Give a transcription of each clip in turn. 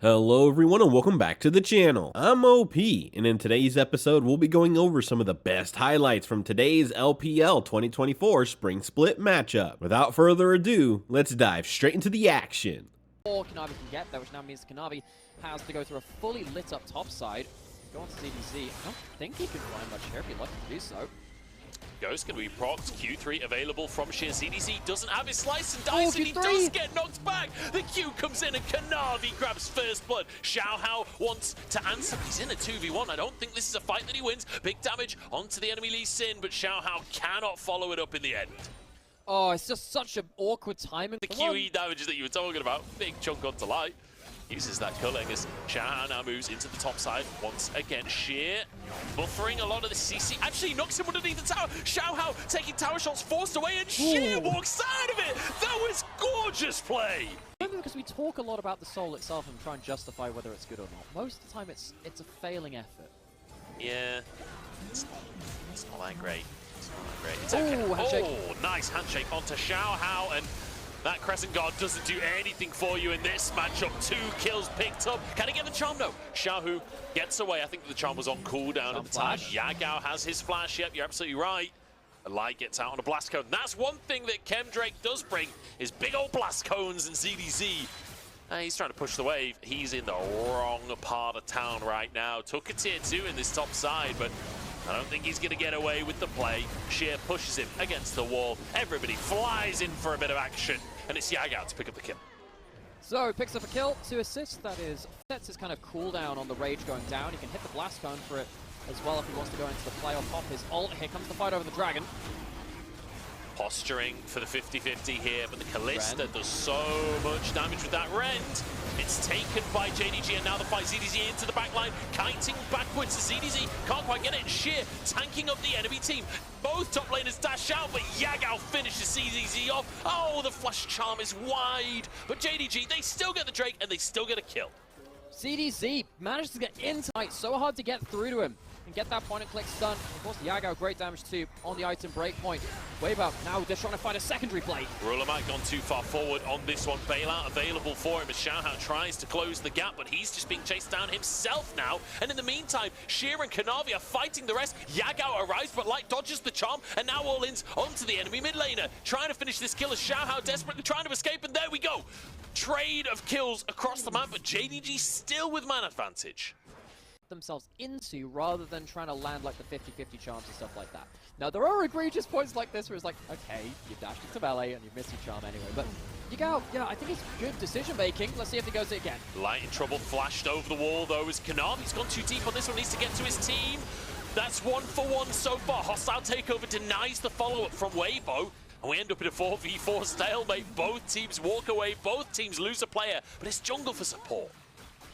Hello everyone and welcome back to the channel. I'm OP, and in today's episode we'll be going over some of the best highlights from today's LPL 2024 Spring Split matchup. Without further ado, let's dive straight into the action. All Kanavi can get there, which now means Kanavi has to go through a fully lit up top side. Go on to JDG. I don't think he can find much here if he'd like to do so. Ghost can be procced. Q3 available from Sheer. ZDZ doesn't have his slice and dice, and he does get knocked back. The Q comes in and Kanavi grabs first blood. Xiaohao wants to answer. He's in a 2v1. I don't think this is a fight that he wins. Big damage onto the enemy Lee Sin, but Xiaohao cannot follow it up in the end. Oh, it's just such an awkward timing. The QE damages that you were talking about. Big chunk onto light. Uses that culling as Xiaohao now moves into the top side once again. Sheer buffering a lot of the CC. Actually knocks him underneath the tower. Xiaohao taking tower shots, forced away, and Sheer walks out of it. That was gorgeous play. Because we talk a lot about the soul itself and try and justify whether it's good or not. Most of the time it's a failing effort. Yeah, it's not that great. It's not that great. It's okay. Ooh, handshake. Oh, nice handshake onto Xiaohao, and that Crescent Guard doesn't do anything for you in this matchup. 2 kills picked up. Can he get the charm? No. Xiaohu gets away. I think the charm was on cooldown at the time. Yagao has his flash. Yep, you're absolutely right. A light gets out on a blast cone. That's one thing that Chemdrake does bring, is big old blast cones and ZDZ. He's trying to push the wave. He's in the wrong part of town right now. Took a tier 2 in this top side, but I don't think he's going to get away with the play. Sheer pushes him against the wall. Everybody flies in for a bit of action, and it's Yagao to pick up the kill. So he picks up a kill, 2 assists. That is, sets his kind of cooldown on the rage going down. He can hit the blast cone for it as well if he wants to go into the play or pop his ult. Here comes the fight over the dragon. Posturing for the 50-50 here, but the Callista does so much damage with that rend. It's taken by JDG, and now the fight ZDZ into the backline, kiting backwards to ZDZ, can't quite get it. Sheer tanking up the enemy team. Both top laners dash out, but Yagao finishes ZDZ off. Oh, the flash charm is wide, but JDG, they still get the Drake, and they still get a kill. ZDZ managed to get in tight, so hard to get through to him and get that point and click stun. Of course, Yagao, great damage too on the item breakpoint. Weibo, now they're trying to find a secondary play. Ruler might gone too far forward on this one. Bailout available for him as Xiaohao tries to close the gap, but he's just being chased down himself now. And in the meantime, Sheer and Kanavi are fighting the rest. Yagao arrives, but Light dodges the charm, and now all-ins onto the enemy mid laner. Trying to finish this kill as Xiaohao desperately trying to escape, and there we go. Trade of kills across the map, but JDG still with man advantage Themselves into rather than trying to land like the 50-50 charms and stuff like that. Now there are egregious points like this where it's like, okay, you dashed into melee and you missed your charm anyway, but Yagao, yeah, I think it's good decision making. Let's see if he goes it again. Light in trouble, flashed over the wall though as Kanavi's gone too deep on this one, needs to get to his team. That's 1 for 1 so far. Hostile takeover denies the follow-up from Weibo. And we end up in a 4v4 stalemate. Both teams walk away, both teams lose a player, but it's jungle for support.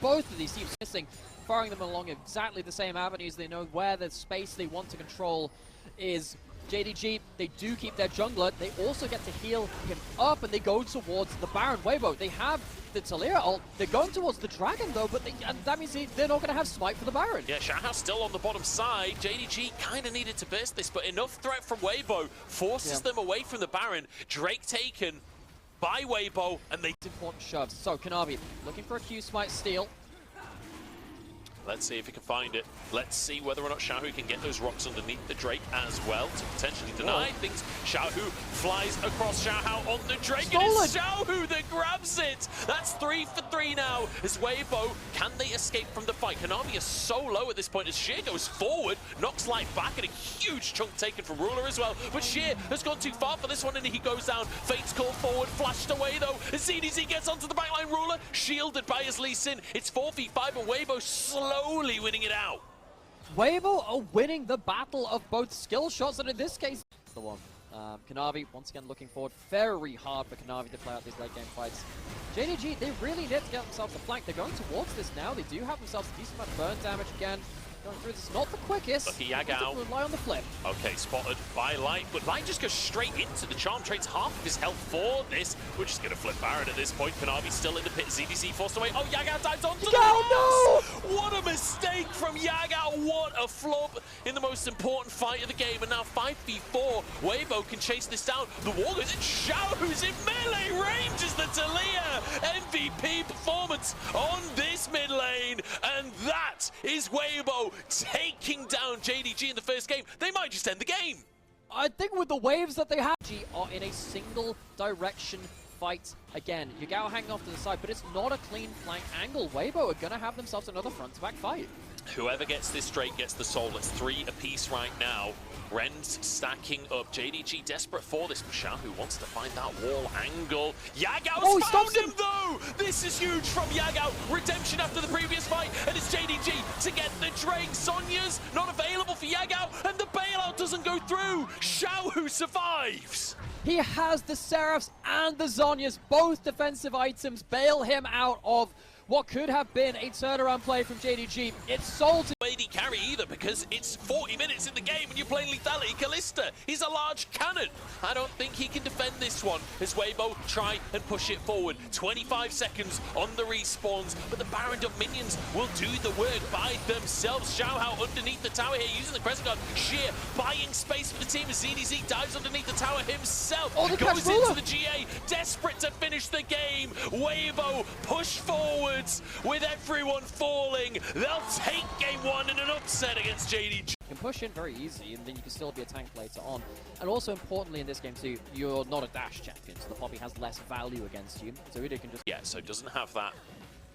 Both of these teams missing, firing them along exactly the same avenues. They know where the space they want to control is. JDG, they do keep their jungler. They also get to heal him up, and they go towards the Baron. Weibo, they have the Taliyah ult. They're going towards the Dragon, though, but that means they're not going to have smite for the Baron. Yeah, Xiaohao's still on the bottom side. JDG kind of needed to burst this, but enough threat from Weibo forces them away from the Baron. Drake taken by Weibo, and they... Important shoves. So, Kanavi looking for a Q smite steal. Let's see if he can find it. Let's see whether or not Xiaohu can get those rocks underneath the Drake as well to potentially deny things. Xiaohu flies across Xiaohao on the Drake, and it's Xiaohu that grabs it! That's 3 for 3 now as Weibo. Can they escape from the fight? Kanavi is so low at this point as Sheer goes forward, knocks Light back, and a huge chunk taken from Ruler as well. But Sheer has gone too far for this one, and he goes down. Fate's call forward, flashed away though. As ZDZ gets onto the backline, Ruler shielded by his Lee Sin. It's 4v5, and Weibo slowly winning it out. Weibo are winning the battle of both skill shots, and in this case, the one. Kanavi, once again, looking forward. Very hard for Kanavi to play out these late game fights. JDG, they really need to get themselves the flank. They're going towards this now. They do have themselves a decent amount of burn damage again. Going through this, not the quickest. Lucky Yagao. Rely on the flip. Okay, spotted by Light, but Light just goes straight into the charm, trades half of his health for this. We're just going to flip Baron at this point. Kanavi still in the pit. ZDC forced away. Oh, Yagao dives onto the rocks! No! What a mistake from Yaga. What a flop in the most important fight of the game. And now 5v4. Weibo can chase this down. The wall goes in. Xiao, who's in melee range, is the Talia. MVP performance on this mid lane. And that is Weibo taking down JDG in the first game. They might just end the game. I think with the waves that they have, are in a single direction fight again. Yagao hanging off to the side, but it's not a clean flank angle. Weibo are going to have themselves another front-to-back fight. Whoever gets this straight gets the soul. It's 3 apiece right now. Ren's stacking up. JDG desperate for this. Shao who wants to find that wall angle. Yagao's found him though! This is huge from Yagao. Redemption after the previous fight, and it's JDG to get the Drake. Sonya's not available for Yagao, and the bailout doesn't go through. Shao who survives. He has the Seraphs and the Zonyas, both defensive items, bail him out of what could have been a turnaround play from JDG. It's sold to AD carry either, because it's 40 minutes in the game and you're playing lethality. Kalista, he's a large cannon. I don't think he can defend this one as Weibo try and push it forward. 25 seconds on the respawns, but the Baron of minions will do the work by themselves. Xiaohao underneath the tower here, using the Crescent Guard. Sheer buying space for the team as ZDZ dives underneath the tower himself. Goes into the GA, desperate to finish the game. Weibo push forwards with everyone falling. They'll take game 1 in an upset against JDG. You can push in very easy, and then you can still be a tank later on. And also importantly in this game too, you're not a dash champion, so the Poppy has less value against you. So Udyr can just... Yeah, so it doesn't have that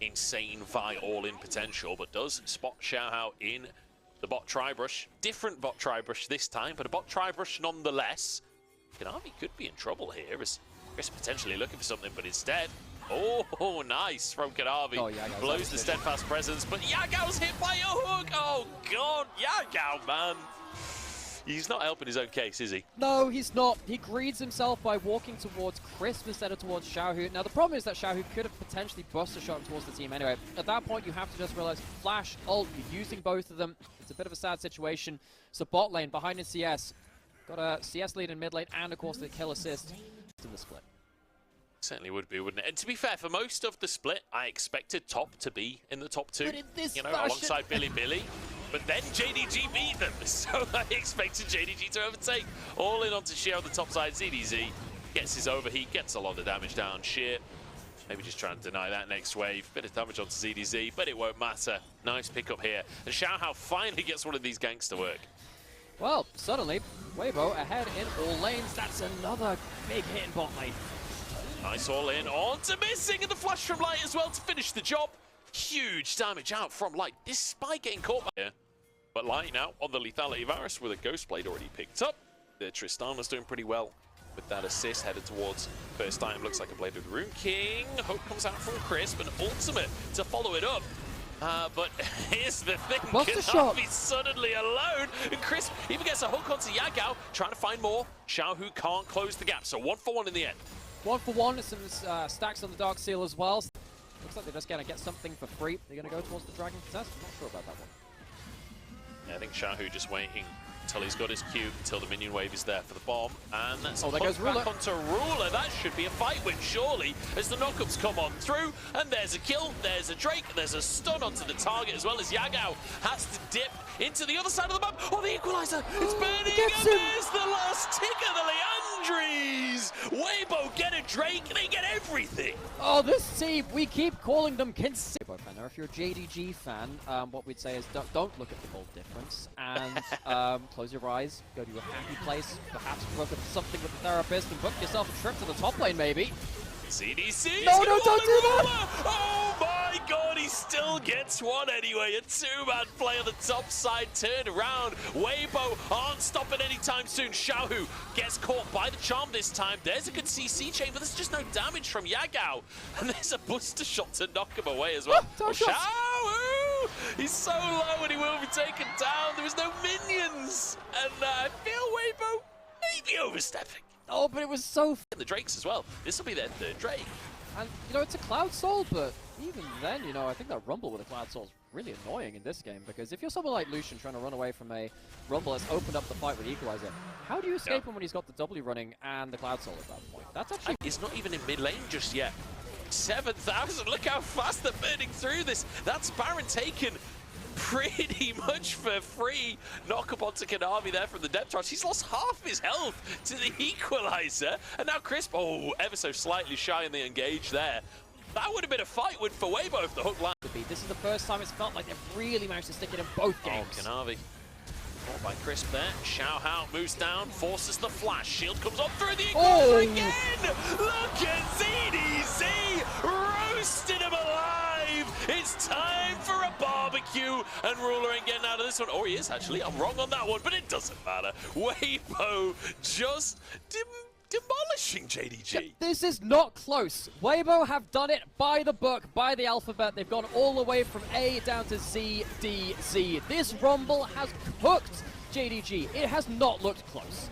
insane Vi all-in potential, but does spot Xiaohao in the bot Tribrush. Different bot Tribrush this time, but a bot Tribrush nonetheless. Kanavi could be in trouble here as Chris potentially looking for something, but instead... Oh, nice from Kanavi. Oh, Yagao's blows the steadfast presence, but Yagao's hit by a hook. Oh, God, Yagao, man. He's not helping his own case, is he? No, he's not. He greeds himself by walking towards Crisp instead of towards Xiaohu. Now, the problem is that Xiaohu could have potentially busted a shot towards the team anyway. At that point, you have to just realize, flash, ult, you're using both of them. It's a bit of a sad situation. So bot lane, behind in CS. Got a CS lead in mid lane, and of course the kill assist in the split. Certainly would be, wouldn't it? And to be fair, for most of the split, I expected top to be in the top 2. But in this fashion... alongside Billy. But then JDG beat them, so I expected JDG to overtake. All in onto Sheer on the top side. ZDZ gets his overheat, gets a lot of damage down. Sheer, maybe just trying to deny that next wave. Bit of damage onto ZDZ, but it won't matter. Nice pickup here. And Xiaohao finally gets one of these ganks to work. Well, suddenly, Weibo ahead in all lanes. That's another big hit in bot lane. Nice all in, on to missing, and the flash from Light as well to finish the job. Huge damage out from Light, despite getting caught by here. But Light now on the lethality Varus with a Ghost Blade already picked up. The Tristana's doing pretty well with that assist, headed towards first time. Looks like a Blade of the Rune King. Hope comes out from Crisp, an ultimate to follow it up. But here's the thing, Kanavi's suddenly alone, and Crisp even gets a hook onto Yagao, trying to find more. Xiaohu can't close the gap, so 1-for-1 in the end. 1-for-1, some stacks on the Dark Seal as well. Looks like they're just going to get something for free. They're going to go towards the Dragon Contest. I'm not sure about that one. Yeah, I think Xiaohu just waiting until he's got his Q, until the minion wave is there for the bomb. And that's there goes Ruler. Back onto Ruler. That should be a fight win, surely, as the knockups come on through. And there's a kill, there's a Drake, there's a stun onto the target, as well as Yagao has to dip into the other side of the map. Oh, the equalizer! It's burning, and there's the last tick of the Leandries! Weibo get a Drake, and they get everything! Oh, this team, we keep calling them Weibo fan. Now, if you're a JDG fan, what we'd say is don't look at the gold difference, and close your eyes, go to a happy place, perhaps look at something with the therapist, and book yourself a trip to the top lane, maybe. ZDC! No, don't do that! Oh my God, he still gets one anyway. A 2-man play on the top side, turned around. Weibo aren't stopping anytime soon. Xiaohu gets caught by the charm this time. There's a good CC chain, but there's just no damage from Yagao. And there's a buster shot to knock him away as well. Oh, Xiaohu! He's so low and he will be taken down. There was no minions. And I feel Weibo maybe overstepping. Oh, but it was so... The Drakes as well. This will be their 3rd Drake. And, you know, it's a Cloud Soul, but even then, you know, I think that Rumble with a Cloud Soul is really annoying in this game, because if you're someone like Lucian trying to run away from a Rumble that's opened up the fight with Equalizer, how do you escape him when he's got the W running and the Cloud Soul at that point? That's actually... He's not even in mid lane just yet. 7,000, look how fast they're burning through this. That's Baron taken. pretty much for free. Knock up onto Kanavi there from the depth charge. He's lost half his health to the equalizer. And now Crisp, oh, ever so slightly shy in the engage there. That would have been a fight win for Weibo if the hook landed. This is the first time it's felt like they've really managed to stick it in both games. Oh, Kanavi. Caught by Crisp there. Xiao Hao moves down, forces the flash. Shield comes up through the equalizer again! Look at ZDZ! Roasted him alive! It's time for a barbecue, and Ruler ain't getting out of this one. Oh, he is actually. I'm wrong on that one, but it doesn't matter. Weibo just demolishing JDG. This is not close. Weibo have done it by the book, by the alphabet. They've gone all the way from A down to Z, D, Z. This Rumble has cooked JDG. It has not looked close.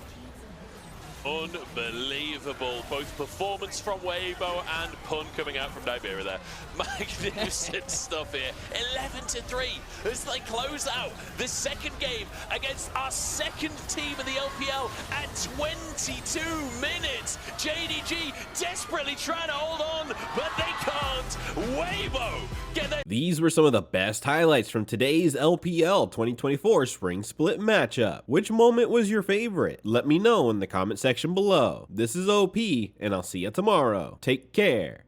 Unbelievable, both performance from Weibo and pun coming out from Nigeria there. Magnificent stuff here. 11-3 as they close out the second game against our second team in the LPL at 22 minutes. JDG desperately trying to hold on, but they can't. Weibo get their... These were some of the best highlights from today's LPL 2024 Spring Split matchup. Which moment was your favorite? Let me know in the comment section below. This is OP, and I'll see you tomorrow. Take care.